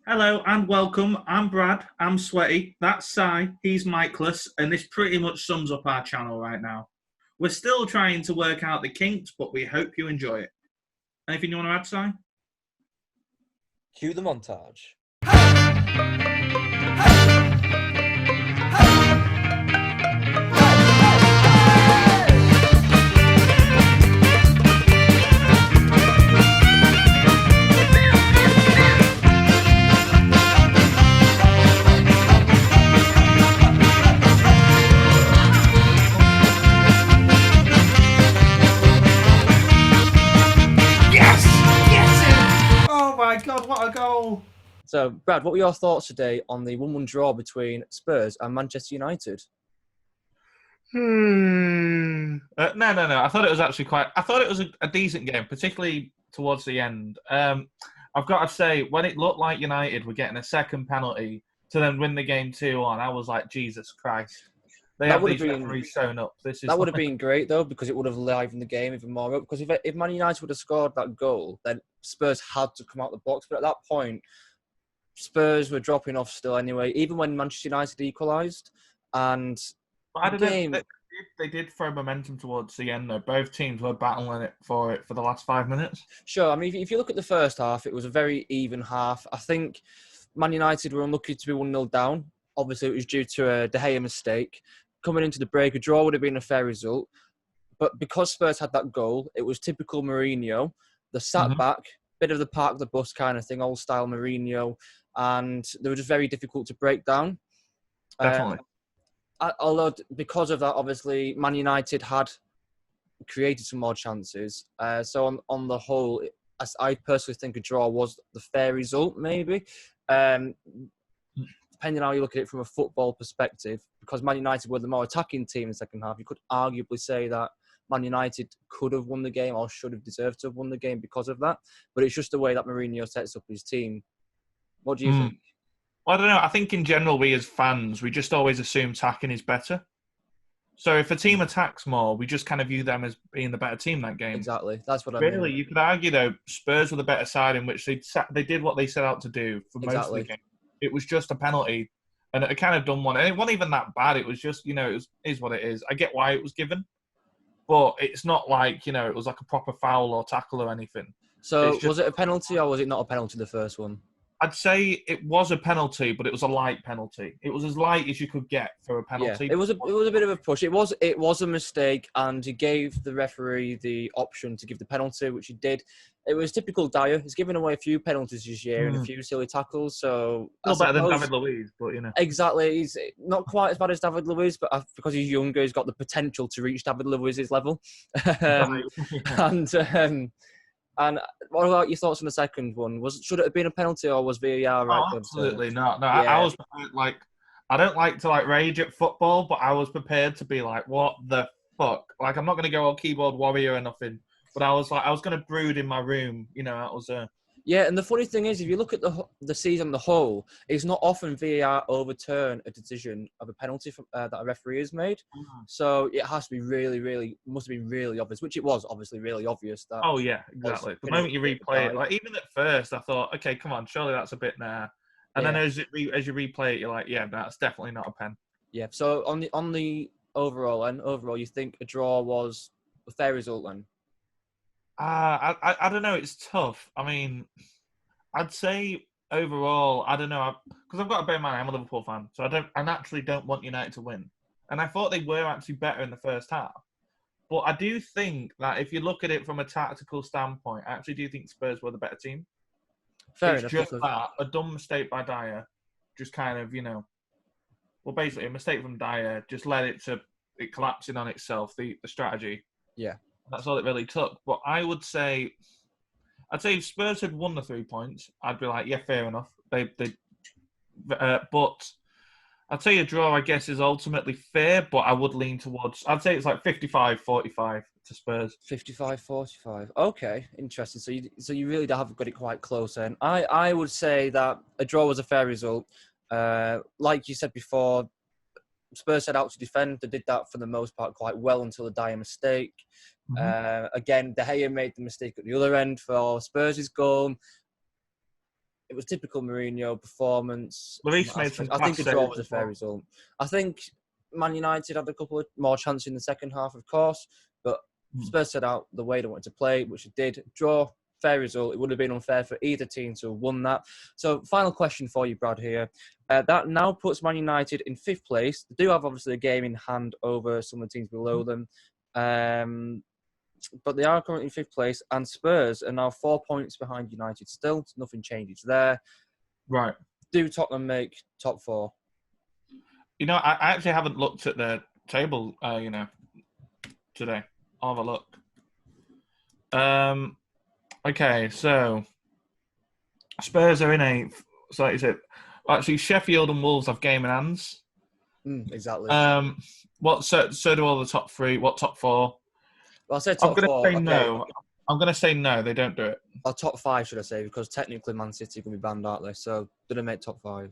Hello and welcome. I'm Brad. I'm Sweaty. That's Si. He's Mikeless. And this pretty much sums up our channel right now. We're still trying to work out the kinks, but we hope you enjoy it. Anything you want to add, Si? Cue the montage. Yes! Get it! Oh my God, what a goal! So, Brad, what were your thoughts today on the 1-1 draw between Spurs and Manchester United? No. I thought it was actually I thought it was a decent game, particularly towards the end. I've got to say, when it looked like United were getting a second penalty to then win the game 2-1, I was like, Jesus Christ. They have these referees shown up. That would have been great, though, because it would have livened the game even more up. Because if Man United would have scored that goal, then Spurs had to come out the box. But at that point, Spurs were dropping off still anyway, even when Manchester United equalised. And I don't know. They did throw momentum towards the end, though. Both teams were battling it for the last 5 minutes. Sure. I mean, if you look at the first half, it was a very even half. I think Man United were unlucky to be 1-0 down. Obviously, it was due to a De Gea mistake. Coming into the break, a draw would have been a fair result. But because Spurs had that goal, it was typical Mourinho. The sat back, bit of the park the bus kind of thing, old style Mourinho. And they were just very difficult to break down. Definitely. Although, because of that, obviously, Man United had created some more chances. So on the whole, I personally think a draw was the fair result, maybe. Depending on how you look at it from a football perspective, because Man United were the more attacking team in the second half, you could arguably say that Man United could have won the game or should have deserved to have won the game because of that. But it's just the way that Mourinho sets up his team. What do you think? Well, I don't know. I think in general, we as fans, we just always assume attacking is better. So if a team attacks more, we just kind of view them as being the better team that game. Exactly. That's what I mean. Really, you could argue, though, Spurs were the better side in which they did what they set out to do for most of the game. It was just a penalty, and it kind of done one. And it wasn't even that bad. It was just, it is what it is. I get why it was given, but it's not like, it was like a proper foul or tackle or anything. So was it a penalty or was it not a penalty, the first one? I'd say it was a penalty, but it was a light penalty. It was as light as you could get for a penalty. Yeah, it was a bit of a push. It was a mistake, and he gave the referee the option to give the penalty, which he did. It was typical Dyer. He's given away a few penalties this year and a few silly tackles. So still better than David Luiz, but exactly. He's not quite as bad as David Luiz, but because he's younger, he's got the potential to reach David Luiz's level. And what about your thoughts on the second one? Should it have been a penalty or was VAR right? Absolutely not. No, yeah. I was like, I don't like to rage at football, but I was prepared to be like, what the fuck? Like, I'm not going to go all keyboard warrior or nothing, but I was going to brood in my room. That was Yeah, and the funny thing is, if you look at the season as a whole, it's not often VAR overturn a decision of a penalty that a referee has made. So it has to be must have been really obvious, which it was obviously really obvious. That oh, yeah, exactly. The moment you replay it, even at first, I thought, okay, come on, surely that's a bit nah. And then as you replay it, you're like, yeah, that's definitely not a pen. Yeah, so on the overall, you think a draw was a fair result then? I don't know. It's tough. I mean, I'd say overall, I don't know, because I've got to bear in mind I'm a Liverpool fan, so I naturally don't want United to win. And I thought they were actually better in the first half. But I do think that if you look at it from a tactical standpoint, I actually do think Spurs were the better team. Fair it's enough. Just that, a dumb mistake by Dyer, just kind of, well, basically a mistake from Dyer just led it collapsing on itself, the strategy. Yeah. That's all it really took. But I'd say if Spurs had won the 3 points, I'd be like, yeah, fair enough. But I'd say a draw, I guess, is ultimately fair, but I would lean towards, I'd say it's like 55-45 to Spurs. 55-45. Okay, interesting. So you really have got it quite close then. I would say that a draw was a fair result. Like you said before, Spurs set out to defend. They did that for the most part quite well until the Dyer mistake. Again, De Gea made the mistake at the other end for Spurs' goal. it was typical Mourinho performance. Lloris made some I think a class draw saves was a as fair well. result. I think Man United had a couple of more chances in the second half, of course, but Spurs set out the way they wanted to play, which it did. Draw, fair result. It would have been unfair for either team to have won that. So, final question for you, Brad, here. That now puts Man United in 5th place. They do have, obviously, a game in hand over some of the teams below them. But they are currently in 5th place, and Spurs are now 4 points behind United still. So nothing changes there. Right. Do Tottenham make top 4? I actually haven't looked at the table, today. I'll have a look. Okay, so Spurs are in 8th. So like you said, actually Sheffield and Wolves have game in hands. Exactly. So do all the top 3. What top 4? Well, I'll say top 4. Say no. I'm going to say no, they don't do it. Or top 5, should I say, because technically Man City can be banned, aren't they? So, do they make top 5?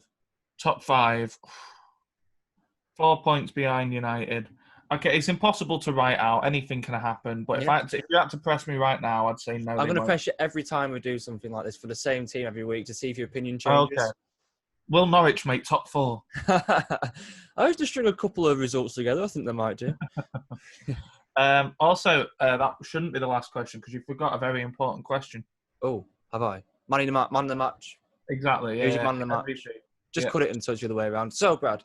Top 5. 4 points behind United. Okay, it's impossible to write out. Anything can happen. But if you had to press me right now, I'd say no. I'm going to press you every time we do something like this for the same team every week to see if your opinion changes. Okay. Will Norwich make top 4? I was just string a couple of results together. I think they might do. Also, that shouldn't be the last question because you forgot a very important question. Oh, have I? Man of the match. Exactly. Yeah. Who's your man of the match? Just cut it and touch the other way around. So, Brad.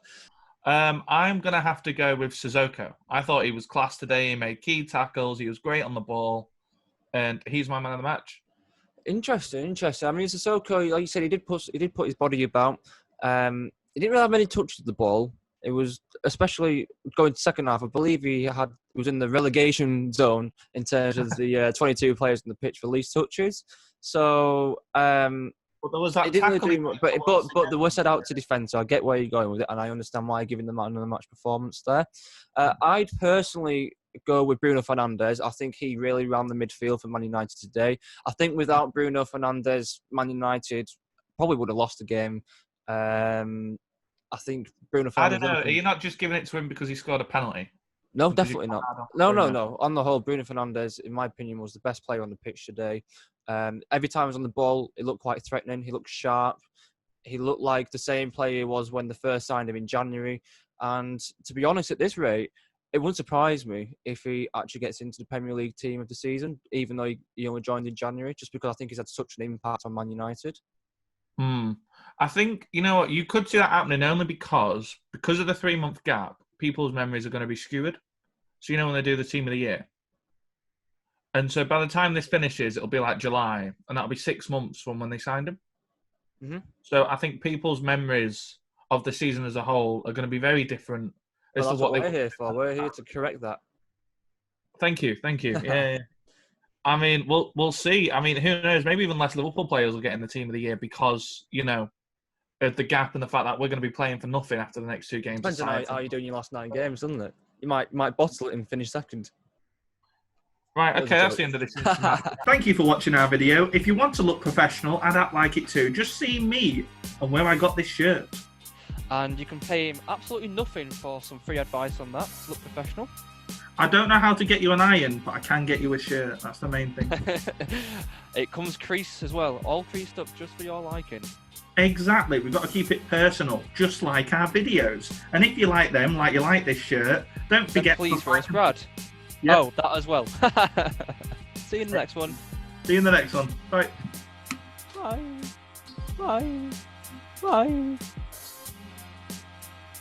I'm going to have to go with Sissoko. I thought he was class today. He made key tackles. He was great on the ball. And he's my man of the match. Interesting. I mean, Sissoko, like you said, he did put his body about. He didn't really have many touches of the ball. It was, especially going to second half, I believe he was in the relegation zone in terms of the 22 players on the pitch for least touches. So, but there was that but they were set out to defend, so I get where you're going with it, and I understand why you're giving them another match performance there. I'd personally go with Bruno Fernandes. I think he really ran the midfield for Man United today. I think without Bruno Fernandes, Man United probably would have lost the game. I think Bruno Fernandes... I don't know. Are you not just giving it to him because he scored a penalty? No, definitely not. No. On the whole, Bruno Fernandes, in my opinion, was the best player on the pitch today. Every time he was on the ball, it looked quite threatening. He looked sharp. He looked like the same player he was when they first signed him in January. And to be honest, at this rate, it wouldn't surprise me if he actually gets into the Premier League team of the season, even though he only joined in January, just because I think he's had such an impact on Man United. I think, you know what, you could see that happening only because of the 3-month gap, people's memories are going to be skewed. So, when they do the team of the year. And so by the time this finishes, it'll be like July, and that'll be 6 months from when they signed him. Mm-hmm. So I think people's memories of the season as a whole are going to be very different. Well, that's what we're here for. We're here to correct that. Thank you. Yeah. I mean, we'll see. I mean, who knows? Maybe even less Liverpool players will get in the team of the year because, of the gap and the fact that we're going to be playing for nothing after the next 2 games. Depends on how you're doing your last 9 games, doesn't it? You might bottle it and finish second. Right, okay, that's the end of this. Thank you for watching our video. If you want to look professional and act like it too, just see me and where I got this shirt. And you can pay him absolutely nothing for some free advice on that to look professional. I don't know how to get you an iron, but I can get you a shirt. That's the main thing. It comes creased as well, all creased up just for your liking. Exactly. We've got to keep it personal, just like our videos. And if you like them, like you like this shirt, don't forget... Then please first, Brad. Yep. Oh, that as well. See you in the next one. See you in the next one. Bye. Bye. Bye. Bye.